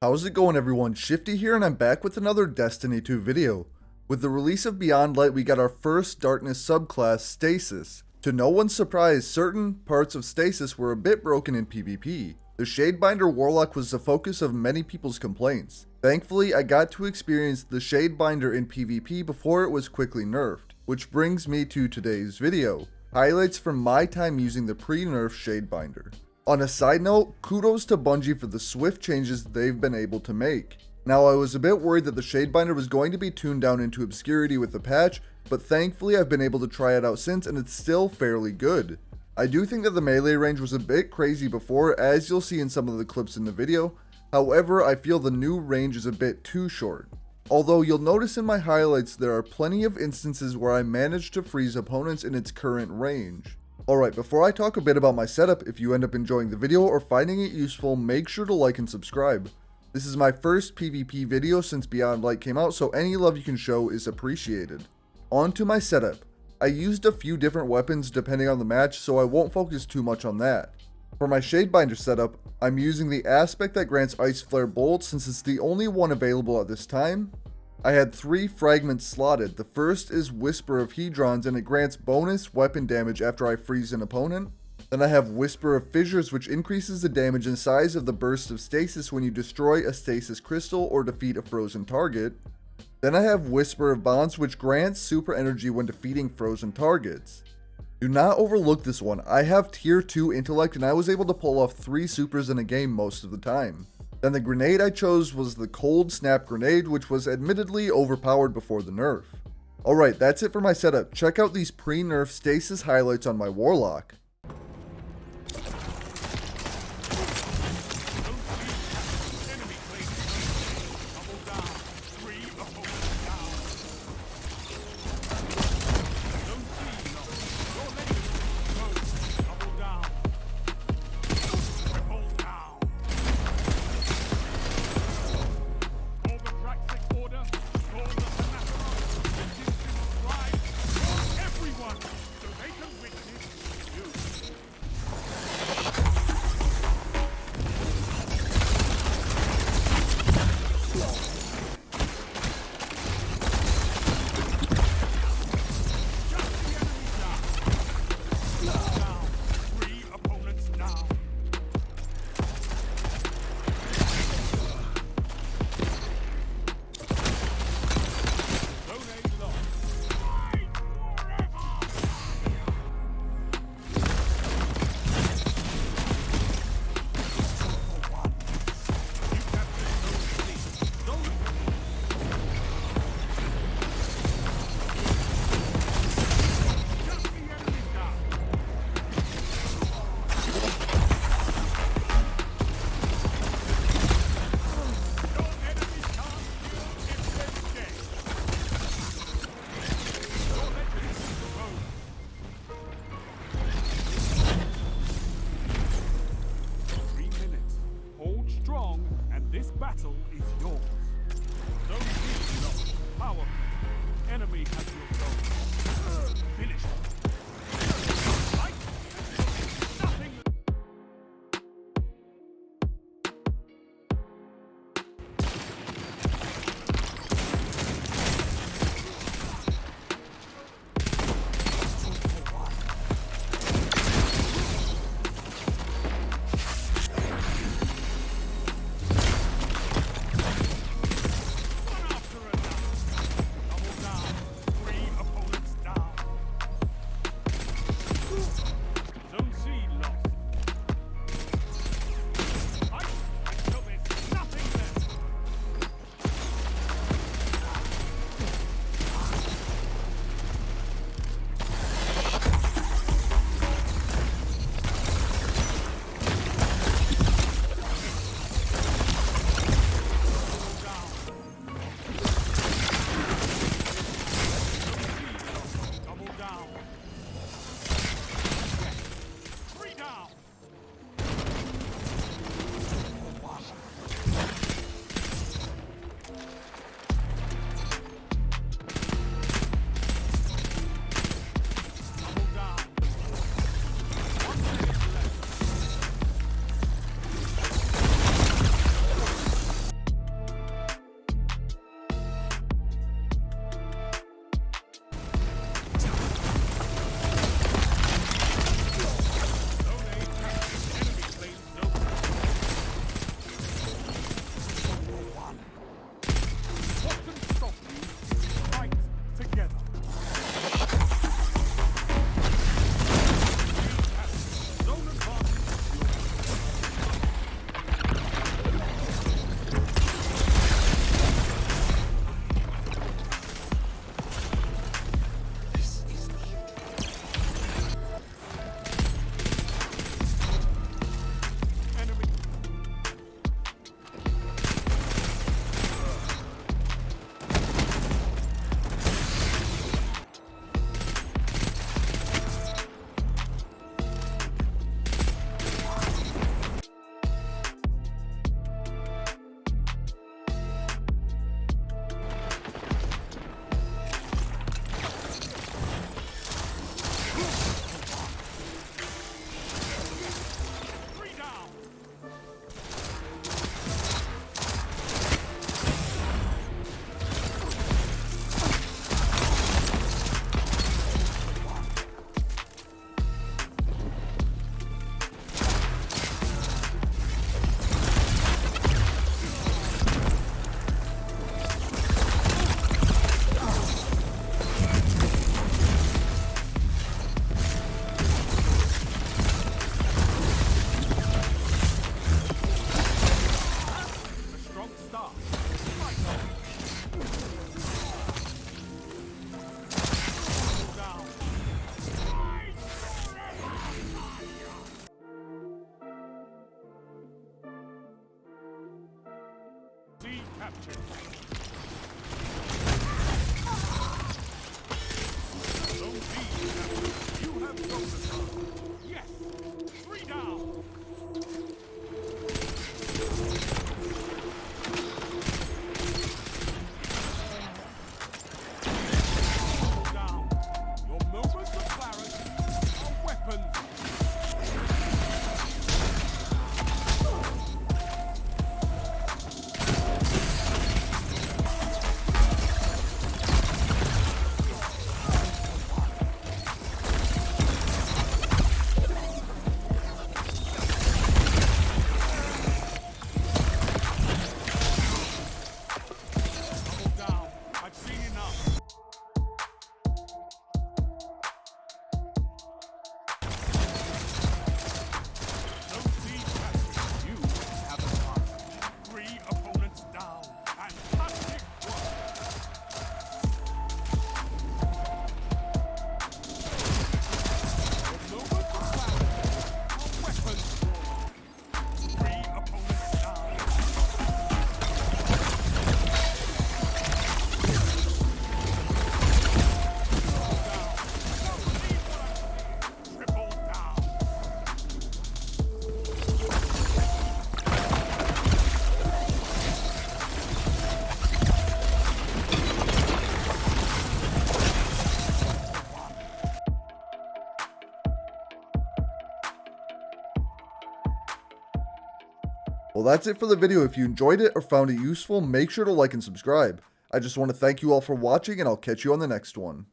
How's it going, everyone? Shifty here, and I'm back with another Destiny 2 video. With the release of Beyond Light, we got our first Darkness subclass, Stasis. To no one's surprise, certain parts of Stasis were a bit broken in PvP. The Shadebinder Warlock was the focus of many people's complaints. Thankfully, I got to experience the Shadebinder in PvP before it was quickly nerfed, which brings me to today's video. Highlights from my time using the pre-nerf Shadebinder. On a side note, kudos to Bungie for the swift changes they've been able to make. Now, I was a bit worried that the Shadebinder was going to be tuned down into obscurity with the patch, but thankfully I've been able to try it out since and it's still fairly good. I do think that the melee range was a bit crazy before, as you'll see in some of the clips in the video. However, I feel the new range is a bit too short. Although you'll notice in my highlights there are plenty of instances where I managed to freeze opponents in its current range. Alright, before I talk a bit about my setup, if you end up enjoying the video or finding it useful, make sure to like and subscribe. This is my first PvP video since Beyond Light came out, so any love you can show is appreciated. On to my setup. I used a few different weapons depending on the match, so I won't focus too much on that. For my Shadebinder setup, I'm using the aspect that grants Ice Flare Bolt since it's the only one available at this time. I had 3 fragments slotted. The first is Whisper of Hedrons and it grants bonus weapon damage after I freeze an opponent. Then I have Whisper of Fissures, which increases the damage and size of the burst of stasis when you destroy a stasis crystal or defeat a frozen target. Then I have Whisper of Bonds, which grants super energy when defeating frozen targets. Do not overlook this one. I have tier 2 intellect and I was able to pull off 3 supers in a game most of the time. Then the grenade I chose was the Cold Snap Grenade, which was admittedly overpowered before the nerf. Alright, that's it for my setup. Check out these pre-nerf stasis highlights on my Warlock. This battle is yours. Don't be lost. Power. Enemy has your goal. Finish. Fight. Nothing. start. Right on. Down. C captured. Zone B captured. You have broken. Yes. 3 down. Down. Your moments of clarity are weapons. Down. I've seen enough. Zone C captured. You have a target. 3 opponents down. Fantastic work. Your moments of clarity are weapons. 3 opponents down. Triple down. Well, that's it for the video. If you enjoyed it or found it useful, make sure to like and subscribe. I just want to thank you all for watching, and I'll catch you on the next one.